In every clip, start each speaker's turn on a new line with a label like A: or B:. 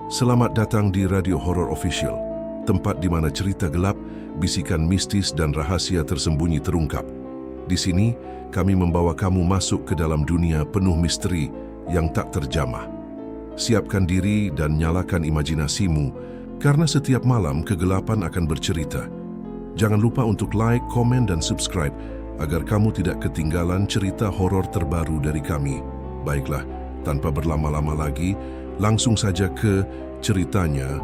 A: Selamat datang di Radio Horror Official, tempat di mana cerita gelap, bisikan mistis dan rahasia tersembunyi terungkap. Di sini, kami membawa kamu masuk ke dalam dunia penuh misteri yang tak terjamah. Siapkan diri dan nyalakan imajinasimu, karena setiap malam kegelapan akan bercerita. Jangan lupa untuk like, komen, dan subscribe agar kamu tidak ketinggalan cerita horor terbaru dari kami. Baiklah, tanpa berlama-lama lagi, langsung saja ke ceritanya.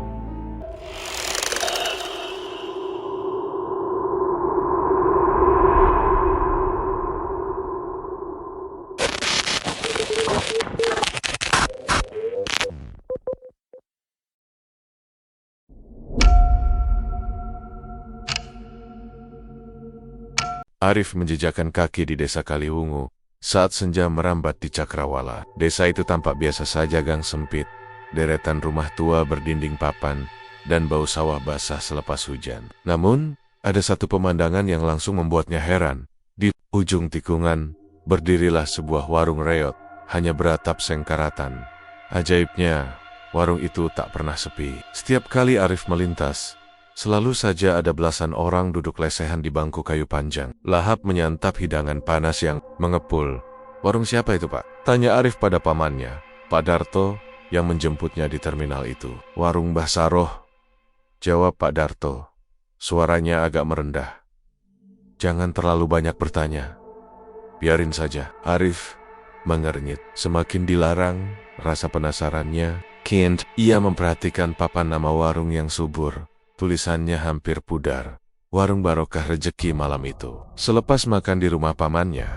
B: Arif menjejakkan kaki di desa Kaliwungu saat senja merambat di Cakrawala. Desa itu tampak biasa saja, gang sempit, deretan rumah tua berdinding papan, dan bau sawah basah selepas hujan. Namun, ada satu pemandangan yang langsung membuatnya heran. Di ujung tikungan, berdirilah sebuah warung reot, hanya beratap sengkaratan. Ajaibnya, warung itu tak pernah sepi. Setiap kali Arif melintas, selalu saja ada belasan orang duduk lesehan di bangku kayu panjang, lahap menyantap hidangan panas yang mengepul. "Warung siapa itu, Pak?" tanya Arif pada pamannya, Pak Darto, yang menjemputnya di terminal itu. "Warung Mbah Saroh," jawab Pak Darto. Suaranya agak merendah. "Jangan terlalu banyak bertanya. Biarin saja." Arif mengernyit. Semakin dilarang rasa penasarannya, ia memperhatikan papan nama warung yang subur. Tulisannya hampir pudar, "Warung Barokah Rejeki." Malam itu, selepas makan di rumah pamannya,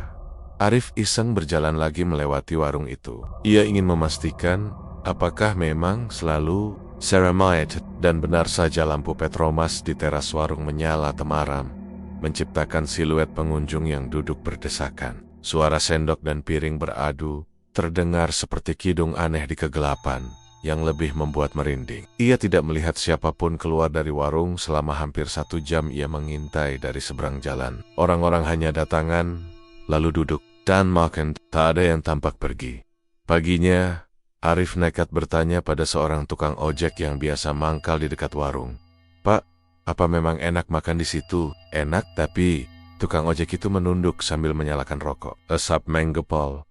B: Arif iseng berjalan lagi melewati warung itu. Ia ingin memastikan apakah memang selalu ceramide, dan benar saja lampu petromas di teras warung menyala temaram, menciptakan siluet pengunjung yang duduk berdesakan. Suara sendok dan piring beradu terdengar seperti kidung aneh di kegelapan yang lebih membuat merinding. Ia tidak melihat siapapun keluar dari warung selama hampir 1 jam. Ia mengintai dari seberang jalan. Orang-orang hanya datangan, lalu duduk, dan makan. Tak ada yang tampak pergi. Paginya, Arif nekat bertanya pada seorang tukang ojek yang biasa mangkal di dekat warung, "Pak, apa memang enak makan di situ?" "Enak, tapi..." Tukang ojek itu menunduk sambil menyalakan rokok. Asap menggepol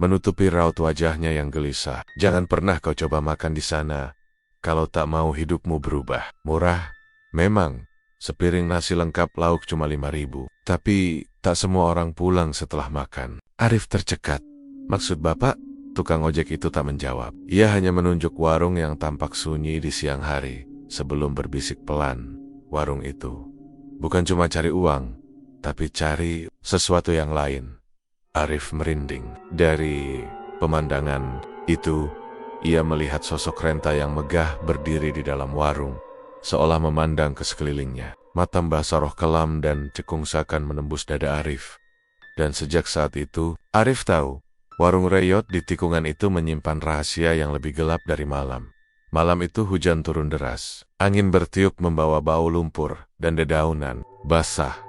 B: menutupi raut wajahnya yang gelisah. "Jangan pernah kau coba makan di sana, kalau tak mau hidupmu berubah. Murah, memang. Sepiring nasi lengkap lauk cuma 5.000. Tapi tak semua orang pulang setelah makan." Arif tercekat. "Maksud Bapak?" Tukang ojek itu tak menjawab. Ia hanya menunjuk warung yang tampak sunyi di siang hari, sebelum berbisik pelan, "Warung itu bukan cuma cari uang, tapi cari sesuatu yang lain." Arif merinding. Dari pemandangan itu, ia melihat sosok renta yang megah berdiri di dalam warung, seolah memandang ke sekelilingnya. Mata Mbah Saroh kelam dan cekungsakan menembus dada Arif. Dan sejak saat itu, Arif tahu, warung reyot di tikungan itu menyimpan rahasia yang lebih gelap dari malam. Malam itu hujan turun deras. Angin bertiup membawa bau lumpur dan dedaunan basah.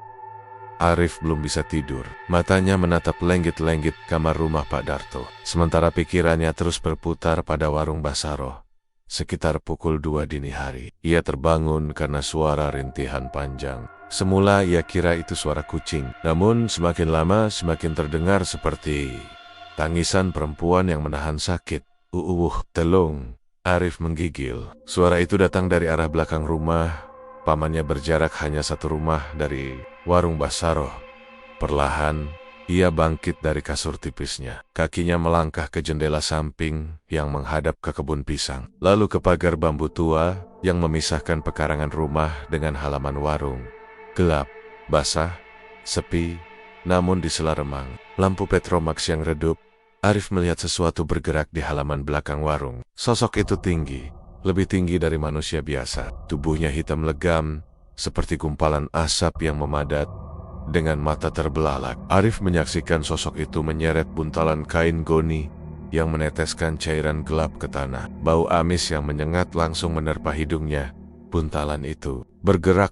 B: Arif belum bisa tidur. Matanya menatap lenggit-lenggit kamar rumah Pak Darto, sementara pikirannya terus berputar pada warung Mbah Saroh. Sekitar pukul 2 dini hari, ia terbangun karena suara rintihan panjang. Semula ia kira itu suara kucing, namun semakin lama semakin terdengar seperti tangisan perempuan yang menahan sakit. Telung. Arif menggigil. Suara itu datang dari arah belakang rumah. Pamannya berjarak hanya 1 rumah dari warung Mbah Saroh. Perlahan, ia bangkit dari kasur tipisnya. Kakinya melangkah ke jendela samping yang menghadap ke kebun pisang, lalu ke pagar bambu tua yang memisahkan pekarangan rumah dengan halaman warung. Gelap, basah, sepi, namun di sela remang lampu petromax yang redup, Arif melihat sesuatu bergerak di halaman belakang warung. Sosok itu tinggi, lebih tinggi dari manusia biasa. Tubuhnya hitam legam, seperti gumpalan asap yang memadat. Dengan mata terbelalak, Arif menyaksikan sosok itu menyeret buntalan kain goni yang meneteskan cairan gelap ke tanah. Bau amis yang menyengat langsung menerpa hidungnya. Buntalan itu bergerak.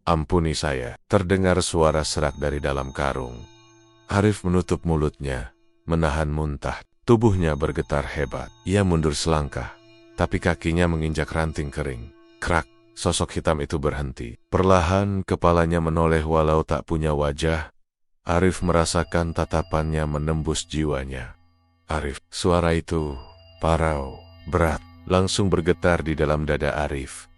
B: Ampuni saya." Terdengar suara serak dari dalam karung. Arif menutup mulutnya, menahan muntah. Tubuhnya bergetar hebat. Ia mundur selangkah, tapi kakinya menginjak ranting kering. Krak, sosok hitam itu berhenti. Perlahan kepalanya menoleh walau tak punya wajah. Arif merasakan tatapannya menembus jiwanya. Arif, suara itu parau, berat, langsung bergetar di dalam dada Arif.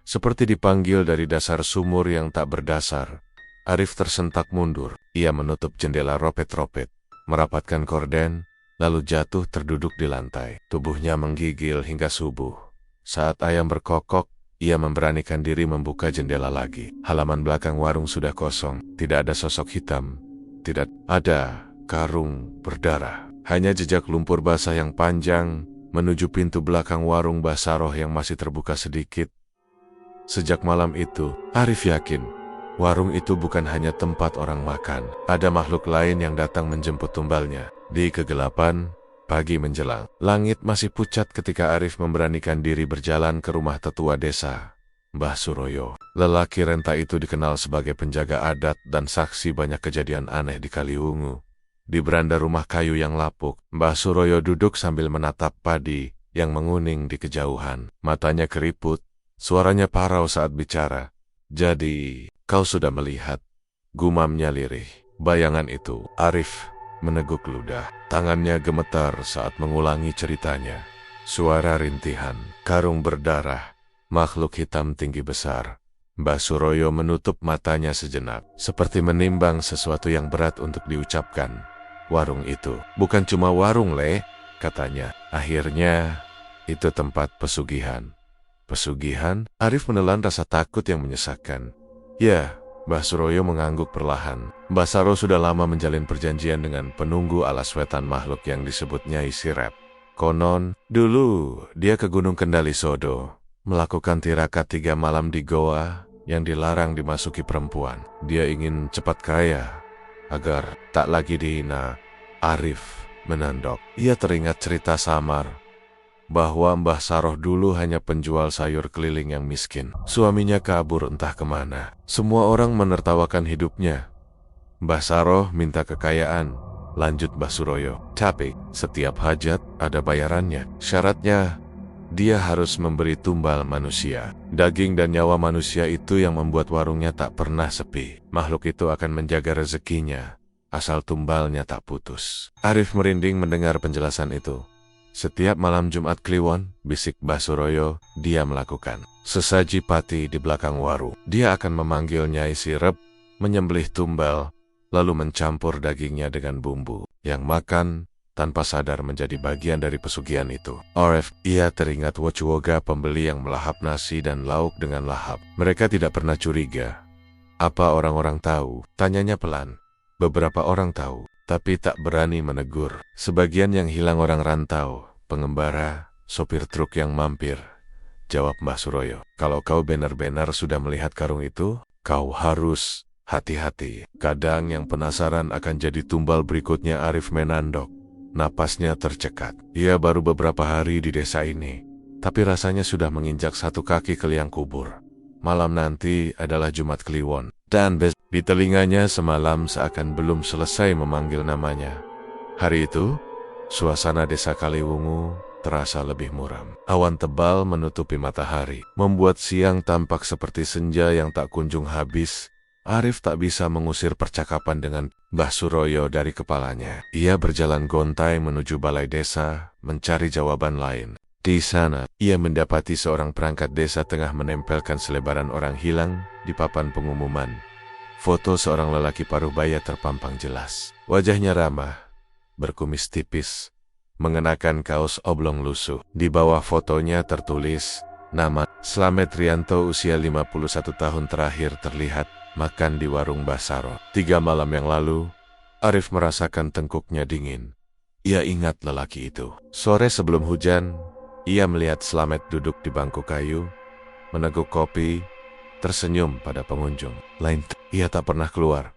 B: Seperti dipanggil dari dasar sumur yang tak berdasar. Arif tersentak mundur. Ia menutup jendela ropet-ropet, merapatkan korden, lalu jatuh terduduk di lantai. Tubuhnya menggigil hingga subuh. Saat ayam berkokok, ia memberanikan diri membuka jendela lagi. Halaman belakang warung sudah kosong. Tidak ada sosok hitam. Tidak ada karung berdarah. Hanya jejak lumpur basah yang panjang menuju pintu belakang warung Mbah Saroh yang masih terbuka sedikit. Sejak malam itu, Arif yakin warung itu bukan hanya tempat orang makan. Ada makhluk lain yang datang menjemput tumbalnya. Di kegelapan, pagi menjelang. Langit masih pucat ketika Arif memberanikan diri berjalan ke rumah tetua desa, Mbah Suroyo. Lelaki renta itu dikenal sebagai penjaga adat dan saksi banyak kejadian aneh di Kaliwungu. Di beranda rumah kayu yang lapuk, Mbah Suroyo duduk sambil menatap padi yang menguning di kejauhan. Matanya keriput, suaranya parau saat bicara. Jadi, kau sudah melihat, gumamnya lirih. Bayangan itu, Arif meneguk ludah. Tangannya gemetar saat mengulangi ceritanya. Suara rintihan, karung berdarah, makhluk hitam tinggi besar. Mbah Suroyo menutup matanya sejenak, seperti menimbang sesuatu yang berat untuk diucapkan. Warung itu bukan cuma warung, Le, katanya. Akhirnya, itu tempat pesugihan. Pesugihan? Arif menelan rasa takut yang menyesakkan. Ya, Mbah Suroyo mengangguk perlahan. Mbah Saroh sudah lama menjalin perjanjian dengan penunggu alas wetan makhluk yang disebutnya Isirep. Konon, dulu dia ke Gunung Kendali Sodo, melakukan tirakat 3 malam di goa yang dilarang dimasuki perempuan. Dia ingin cepat kaya, agar tak lagi dihina. Arif menandok. Ia teringat cerita samar bahwa Mbah Saroh dulu hanya penjual sayur keliling yang miskin. Suaminya kabur entah kemana. Semua orang menertawakan hidupnya. Mbah Saroh minta kekayaan, lanjut Mbah Suroyo. Tapi setiap hajat ada bayarannya. Syaratnya, dia harus memberi tumbal manusia. Daging dan nyawa manusia itu yang membuat warungnya tak pernah sepi. Makhluk itu akan menjaga rezekinya, asal tumbalnya tak putus. Arif merinding mendengar penjelasan itu. Setiap malam Jumat Kliwon, bisik Mbah Suroyo, dia melakukan sesaji pati di belakang warung. Dia akan memanggil Nyai Sirep, menyembelih tumbal, lalu mencampur dagingnya dengan bumbu. Yang makan, tanpa sadar menjadi bagian dari pesugihan itu. Arif, ia teringat Wocuwoga, pembeli yang melahap nasi dan lauk dengan lahap. Mereka tidak pernah curiga. Apa orang-orang tahu? Tanyanya pelan. Beberapa orang tahu, tapi tak berani menegur. Sebagian yang hilang orang rantau, pengembara, sopir truk yang mampir. Jawab Mbah Suroyo. Kalau kau benar-benar sudah melihat karung itu, kau harus hati-hati. Kadang yang penasaran akan jadi tumbal berikutnya. Arif menandok. Napasnya tercekat. Ia baru beberapa hari di desa ini, tapi rasanya sudah menginjak 1 kaki ke liang kubur. Malam nanti adalah Jumat Kliwon. Dan di telinganya semalam seakan belum selesai memanggil namanya. Hari itu, suasana desa Kaliwungu terasa lebih muram. Awan tebal menutupi matahari, membuat siang tampak seperti senja yang tak kunjung habis. Arif tak bisa mengusir percakapan dengan Mbah Suroyo dari kepalanya. Ia berjalan gontai menuju balai desa, mencari jawaban lain. Di sana, ia mendapati seorang perangkat desa tengah menempelkan selebaran orang hilang di papan pengumuman. Foto seorang lelaki paruh baya terpampang jelas. Wajahnya ramah, berkumis tipis, mengenakan kaos oblong lusuh. Di bawah fotonya tertulis nama Slamet Rianto, usia 51 tahun, terakhir terlihat makan di warung Mbah Saroh 3 malam yang lalu. Arif merasakan tengkuknya dingin. Ia ingat lelaki itu. Sore sebelum hujan, ia melihat Slamet duduk di bangku kayu, meneguk kopi, tersenyum pada pengunjung. Ia tak pernah keluar.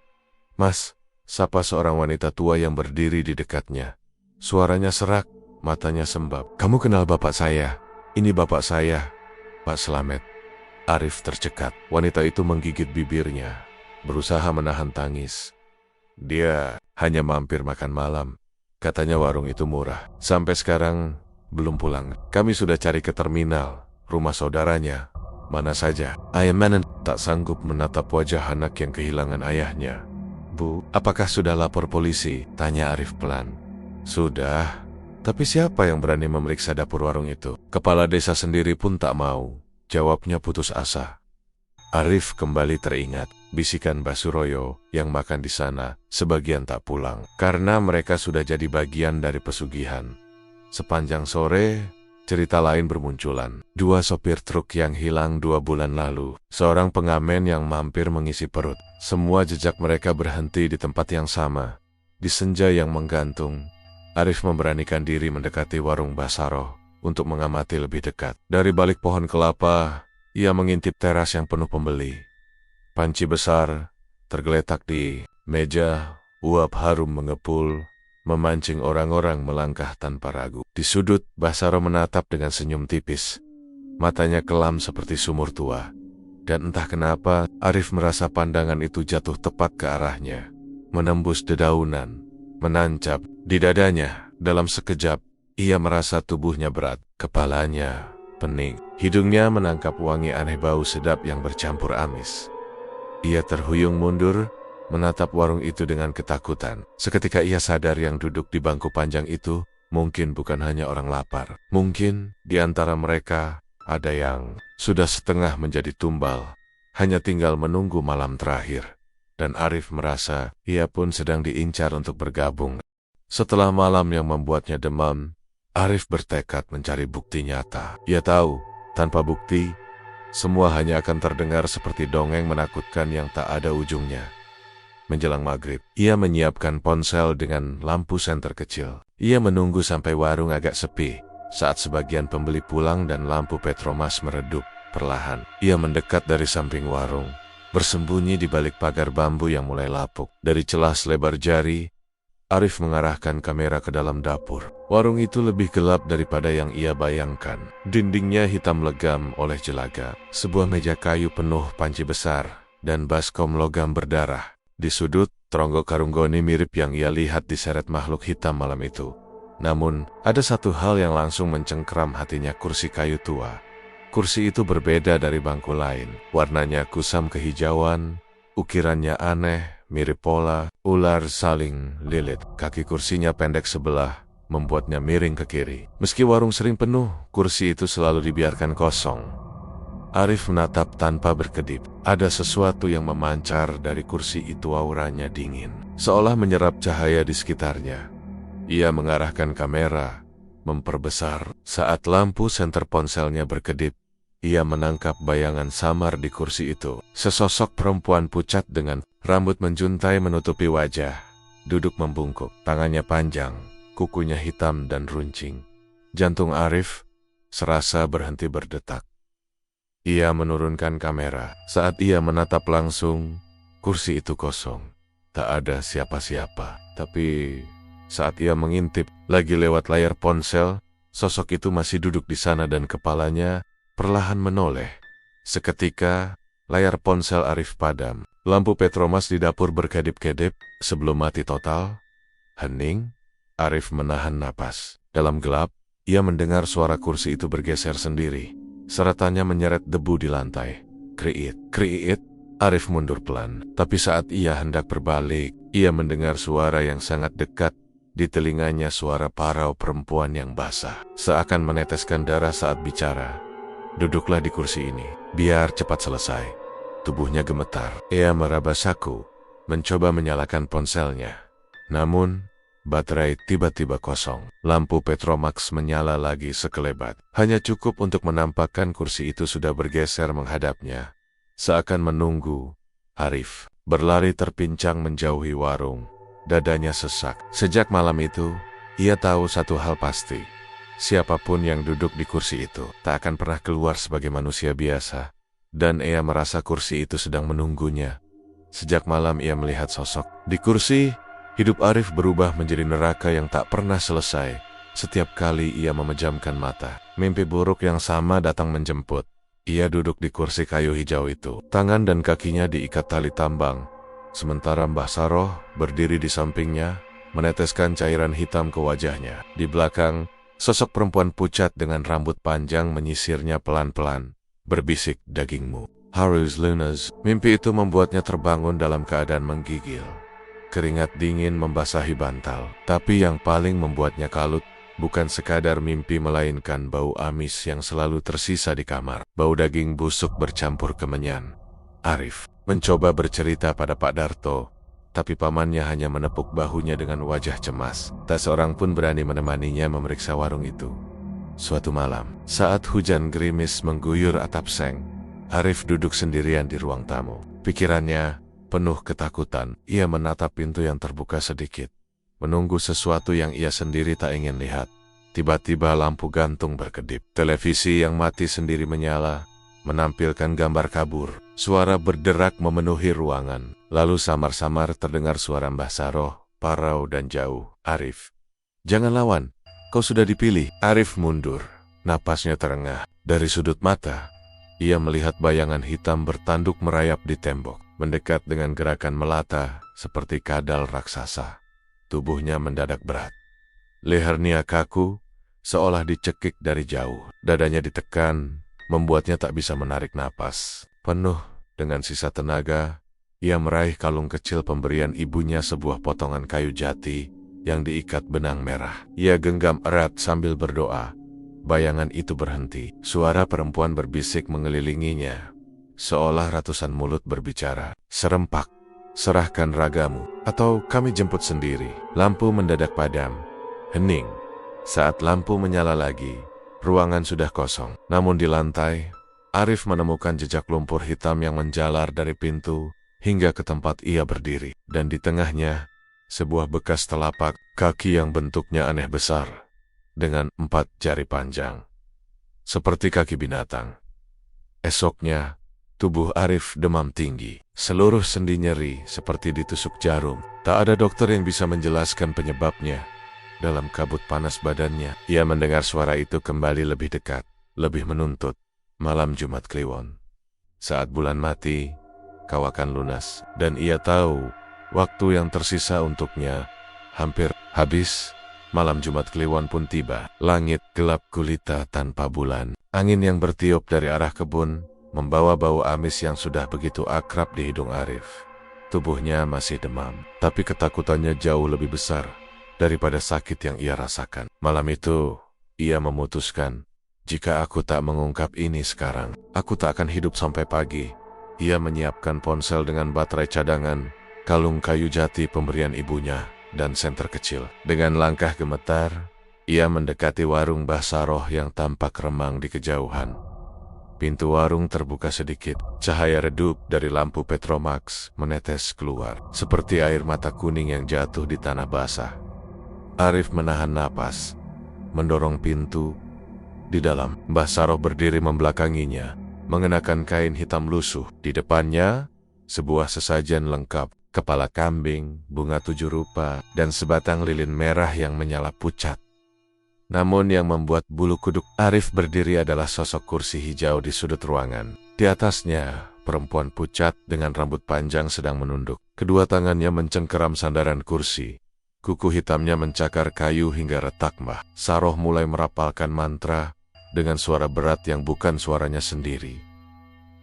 B: Mas, sapa seorang wanita tua yang berdiri di dekatnya. Suaranya serak, matanya sembab. Kamu kenal bapak saya? Ini bapak saya, Pak Slamet. Arif tercekat. Wanita itu menggigit bibirnya, berusaha menahan tangis. Dia hanya mampir makan malam. Katanya warung itu murah. Sampai sekarang, belum pulang. Kami sudah cari ke terminal, rumah saudaranya, mana saja. Ayah Manan tak sanggup menatap wajah anak yang kehilangan ayahnya. Bu, apakah sudah lapor polisi? Tanya Arif pelan. Sudah, tapi siapa yang berani memeriksa dapur warung itu? Kepala desa sendiri pun tak mau. Jawabnya putus asa. Arif kembali teringat bisikan Basuroyo yang makan di sana, sebagian tak pulang, karena mereka sudah jadi bagian dari pesugihan. Sepanjang sore, cerita lain bermunculan. 2 sopir truk yang hilang 2 bulan lalu, seorang pengamen yang mampir mengisi perut. Semua jejak mereka berhenti di tempat yang sama. Di senja yang menggantung, Arif memberanikan diri mendekati warung Basaro untuk mengamati lebih dekat. Dari balik pohon kelapa, ia mengintip teras yang penuh pembeli. Panci besar tergeletak di meja, uap harum mengepul, memancing orang-orang melangkah tanpa ragu. Di sudut, Basaro menatap dengan senyum tipis. Matanya kelam seperti sumur tua. Dan entah kenapa, Arif merasa pandangan itu jatuh tepat ke arahnya. Menembus dedaunan, menancap di dadanya. Dalam sekejap, ia merasa tubuhnya berat, kepalanya pening. Hidungnya menangkap wangi aneh bau sedap yang bercampur amis. Ia terhuyung mundur, menatap warung itu dengan ketakutan. Seketika ia sadar yang duduk di bangku panjang itu mungkin bukan hanya orang lapar. Mungkin di antara mereka ada yang sudah setengah menjadi tumbal, hanya tinggal menunggu malam terakhir. Dan Arif merasa ia pun sedang diincar untuk bergabung. Setelah malam yang membuatnya demam, Arif bertekad mencari bukti nyata. Ia tahu, tanpa bukti, semua hanya akan terdengar seperti dongeng menakutkan yang tak ada ujungnya. Menjelang maghrib, ia menyiapkan ponsel dengan lampu senter kecil. Ia menunggu sampai warung agak sepi. Saat sebagian pembeli pulang dan lampu Petromas meredup, perlahan ia mendekat dari samping warung, bersembunyi di balik pagar bambu yang mulai lapuk. Dari celah selebar jari, Arif mengarahkan kamera ke dalam dapur. Warung itu lebih gelap daripada yang ia bayangkan. Dindingnya hitam legam oleh jelaga. Sebuah meja kayu penuh panci besar dan baskom logam berdarah. Di sudut, teronggok karung goni mirip yang ia lihat diseret makhluk hitam malam itu. Namun, ada satu hal yang langsung mencengkram hatinya: kursi kayu tua. Kursi itu berbeda dari bangku lain. Warnanya kusam kehijauan, ukirannya aneh, mirip pola ular saling lilit. Kaki kursinya pendek sebelah, membuatnya miring ke kiri. Meski warung sering penuh, kursi itu selalu dibiarkan kosong. Arif menatap tanpa berkedip. Ada sesuatu yang memancar dari kursi itu, auranya dingin, seolah menyerap cahaya di sekitarnya. Ia mengarahkan kamera, memperbesar. Saat lampu senter ponselnya berkedip, ia menangkap bayangan samar di kursi itu. Sesosok perempuan pucat dengan rambut menjuntai menutupi wajah, duduk membungkuk, tangannya panjang, kukunya hitam dan runcing. Jantung Arif serasa berhenti berdetak. Ia menurunkan kamera. Saat ia menatap langsung, kursi itu kosong. Tak ada siapa-siapa. Tapi saat ia mengintip lagi lewat layar ponsel, sosok itu masih duduk di sana dan kepalanya perlahan menoleh. Seketika, layar ponsel Arif padam. Lampu Petromas di dapur berkedip-kedip. Sebelum mati total, hening, Arif menahan napas. Dalam gelap, ia mendengar suara kursi itu bergeser sendiri. Seratannya menyeret debu di lantai. Kriit, kriit. Arif mundur pelan. Tapi saat ia hendak berbalik, ia mendengar suara yang sangat dekat. Di telinganya suara parau perempuan yang basah, seakan meneteskan darah saat bicara. Duduklah di kursi ini, biar cepat selesai. Tubuhnya gemetar. Ia meraba saku, mencoba menyalakan ponselnya. Namun, baterai tiba-tiba kosong. Lampu Petromax menyala lagi sekelebat. Hanya cukup untuk menampakkan kursi itu sudah bergeser menghadapnya. Seakan menunggu, Arif berlari terpincang menjauhi warung. Dadanya sesak. Sejak malam itu, ia tahu satu hal pasti. Siapapun yang duduk di kursi itu tak akan pernah keluar sebagai manusia biasa. Dan ia merasa kursi itu sedang menunggunya. Sejak malam ia melihat sosok di kursi. Hidup Arif berubah menjadi neraka yang tak pernah selesai. Setiap kali ia memejamkan mata, mimpi buruk yang sama datang menjemput. Ia duduk di kursi kayu hijau itu. Tangan dan kakinya diikat tali tambang. Sementara Mbah Saroh berdiri di sampingnya, meneteskan cairan hitam ke wajahnya. Di belakang, Sosok perempuan pucat dengan rambut panjang menyisirnya pelan-pelan, berbisik, "Dagingmu." Harus lunas. Mimpi itu membuatnya terbangun dalam keadaan menggigil. Keringat dingin membasahi bantal. Tapi yang paling membuatnya kalut bukan sekadar mimpi melainkan bau amis yang selalu tersisa di kamar. Bau daging busuk bercampur kemenyan. Arif mencoba bercerita pada Pak Darto, tapi pamannya hanya menepuk bahunya dengan wajah cemas. Tak seorang pun berani menemaninya memeriksa warung itu. Suatu malam, saat hujan gerimis mengguyur atap seng, Arif duduk sendirian di ruang tamu. Pikirannya penuh ketakutan. Ia menatap pintu yang terbuka sedikit, menunggu sesuatu yang ia sendiri tak ingin lihat. Tiba-tiba lampu gantung berkedip. Televisi yang mati sendiri menyala, menampilkan gambar kabur. Suara berderak memenuhi ruangan. Lalu samar-samar terdengar suara Mbah Saroh, parau dan jauh. "Arif, jangan lawan. Kau sudah dipilih." Arif mundur. Napasnya terengah. Dari sudut mata, ia melihat bayangan hitam bertanduk merayap di tembok, mendekat dengan gerakan melata seperti kadal raksasa. Tubuhnya mendadak berat. Lehernya kaku, seolah dicekik dari jauh. Dadanya ditekan, membuatnya tak bisa menarik napas. Penuh dengan sisa tenaga, ia meraih kalung kecil pemberian ibunya, sebuah potongan kayu jati yang diikat benang merah. Ia genggam erat sambil berdoa. Bayangan itu berhenti. Suara perempuan berbisik mengelilinginya, seolah ratusan mulut berbicara. "Serempak, serahkan ragamu, atau kami jemput sendiri." Lampu mendadak padam. Hening. Saat lampu menyala lagi, ruangan sudah kosong. Namun di lantai, Arif menemukan jejak lumpur hitam yang menjalar dari pintu hingga ke tempat ia berdiri. Dan di tengahnya, sebuah bekas telapak kaki yang bentuknya aneh besar, dengan 4 jari panjang, seperti kaki binatang. Esoknya, tubuh Arif demam tinggi. Seluruh sendi nyeri seperti ditusuk jarum. Tak ada dokter yang bisa menjelaskan penyebabnya. Dalam kabut panas badannya, ia mendengar suara itu kembali lebih dekat, lebih menuntut. Malam Jumat Kliwon. Saat bulan mati, kau akan lunas. Dan ia tahu, waktu yang tersisa untuknya hampir habis. Malam Jumat Kliwon pun tiba. Langit gelap gulita tanpa bulan. Angin yang bertiup dari arah kebun membawa bau amis yang sudah begitu akrab di hidung Arif. Tubuhnya masih demam, tapi ketakutannya jauh lebih besar daripada sakit yang ia rasakan. Malam itu, ia memutuskan, jika aku tak mengungkap ini sekarang, aku tak akan hidup sampai pagi. Ia menyiapkan ponsel dengan baterai cadangan, kalung kayu jati pemberian ibunya, dan senter kecil. Dengan langkah gemetar, ia mendekati warung Mbah Saroh yang tampak remang di kejauhan. Pintu warung terbuka sedikit. Cahaya redup dari lampu Petromax menetes keluar, seperti air mata kuning yang jatuh di tanah basah. Arif menahan napas, mendorong pintu. Di dalam, Mbah Saroh berdiri membelakanginya, mengenakan kain hitam lusuh. Di depannya, sebuah sesajen lengkap. Kepala kambing, bunga 7 rupa, dan sebatang lilin merah yang menyala pucat. Namun yang membuat bulu kuduk Arif berdiri adalah sosok kursi hijau di sudut ruangan. Di atasnya, perempuan pucat dengan rambut panjang sedang menunduk. Kedua tangannya mencengkeram sandaran kursi. Kuku hitamnya mencakar kayu hingga retak. Mbah Saroh mulai merapalkan mantra dengan suara berat yang bukan suaranya sendiri.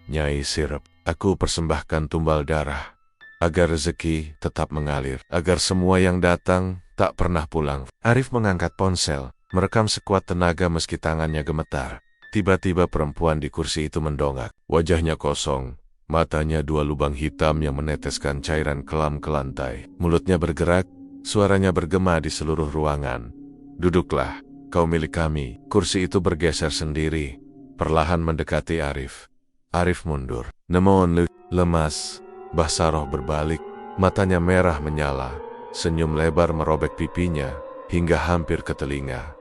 B: "Nyai Sirep, aku persembahkan tumbal darah, agar rezeki tetap mengalir, agar semua yang datang tak pernah pulang." Arif mengangkat ponsel, merekam sekuat tenaga meski tangannya gemetar. Tiba-tiba perempuan di kursi itu mendongak. Wajahnya kosong, matanya 2 lubang hitam yang meneteskan cairan kelam ke lantai. Mulutnya bergerak, suaranya bergema di seluruh ruangan. "Duduklah, kau milik kami." Kursi itu bergeser sendiri, perlahan mendekati Arif. Arif mundur. "Nemon lemas." Mbah Saroh berbalik, matanya merah menyala, senyum lebar merobek pipinya hingga hampir ke telinga.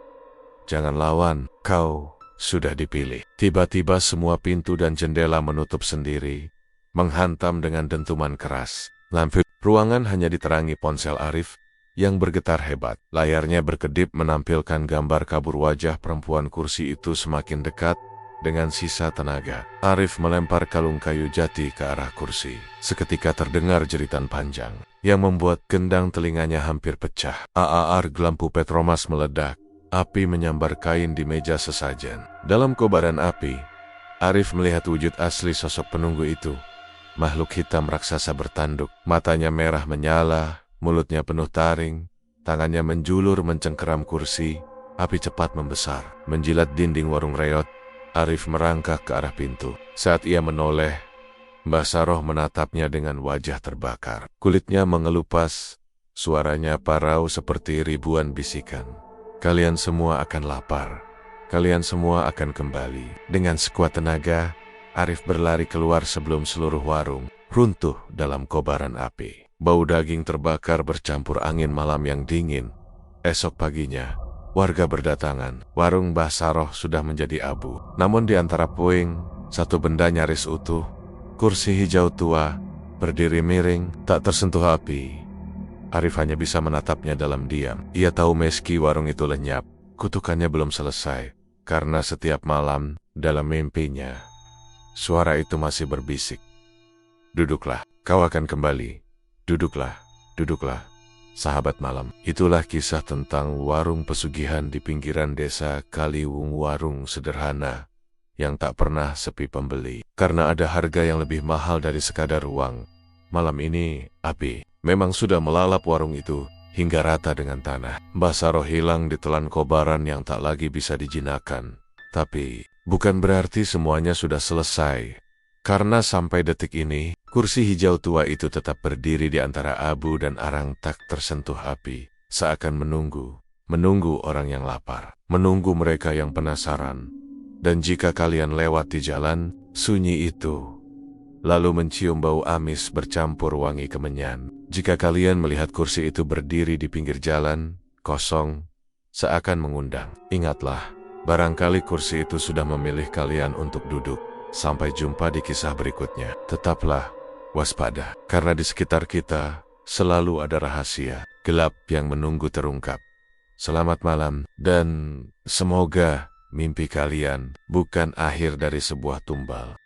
B: "Jangan lawan, kau sudah dipilih." Tiba-tiba semua pintu dan jendela menutup sendiri, menghantam dengan dentuman keras. Lampu ruangan hanya diterangi ponsel Arif yang bergetar hebat. Layarnya berkedip menampilkan gambar kabur wajah perempuan. Kursi itu semakin dekat. Dengan sisa tenaga, Arif melempar kalung kayu jati ke arah kursi. Seketika terdengar jeritan panjang yang membuat gendang telinganya hampir pecah. Lampu Petromas meledak. Api menyambar kain di meja sesajen. Dalam kobaran api, Arif melihat wujud asli sosok penunggu itu. Makhluk hitam raksasa bertanduk, matanya merah menyala, mulutnya penuh taring, tangannya menjulur mencengkeram kursi. Api cepat membesar, menjilat dinding warung reot. Arif merangkak ke arah pintu. Saat ia menoleh, Mbah Saroh menatapnya dengan wajah terbakar. Kulitnya mengelupas, suaranya parau seperti ribuan bisikan. Kalian semua akan lapar. Kalian semua akan kembali. Dengan sekuat tenaga, Arif berlari keluar sebelum seluruh warung runtuh dalam kobaran api. Bau daging terbakar bercampur angin malam yang dingin. Esok paginya, warga berdatangan. Warung Mbah Saroh sudah menjadi abu. Namun di antara puing, satu benda nyaris utuh. Kursi hijau tua, berdiri miring, tak tersentuh api. Arif hanya bisa menatapnya dalam diam. Ia tahu meski warung itu lenyap, kutukannya belum selesai. Karena setiap malam, dalam mimpinya, suara itu masih berbisik. Duduklah, kau akan kembali. Duduklah, duduklah. Sahabat malam, itulah kisah tentang warung pesugihan di pinggiran desa Kaliwung. Warung sederhana yang tak pernah sepi pembeli. Karena ada harga yang lebih mahal dari sekadar uang. Malam ini, api memang sudah melalap warung itu hingga rata dengan tanah. Mbah Saroh hilang ditelan kobaran yang tak lagi bisa dijinakkan. Tapi, bukan berarti semuanya sudah selesai. Karena sampai detik ini, kursi hijau tua itu tetap berdiri di antara abu dan arang tak tersentuh api. Seakan menunggu orang yang lapar. Menunggu mereka yang penasaran. Dan jika kalian lewat di jalan sunyi itu, lalu mencium bau amis bercampur wangi kemenyan. Jika kalian melihat kursi itu berdiri di pinggir jalan, kosong, seakan mengundang. Ingatlah, barangkali kursi itu sudah memilih kalian untuk duduk. Sampai jumpa di kisah berikutnya. Tetaplah waspada, karena di sekitar kita selalu ada rahasia gelap yang menunggu terungkap. Selamat malam, dan semoga mimpi kalian bukan akhir dari sebuah tumbal.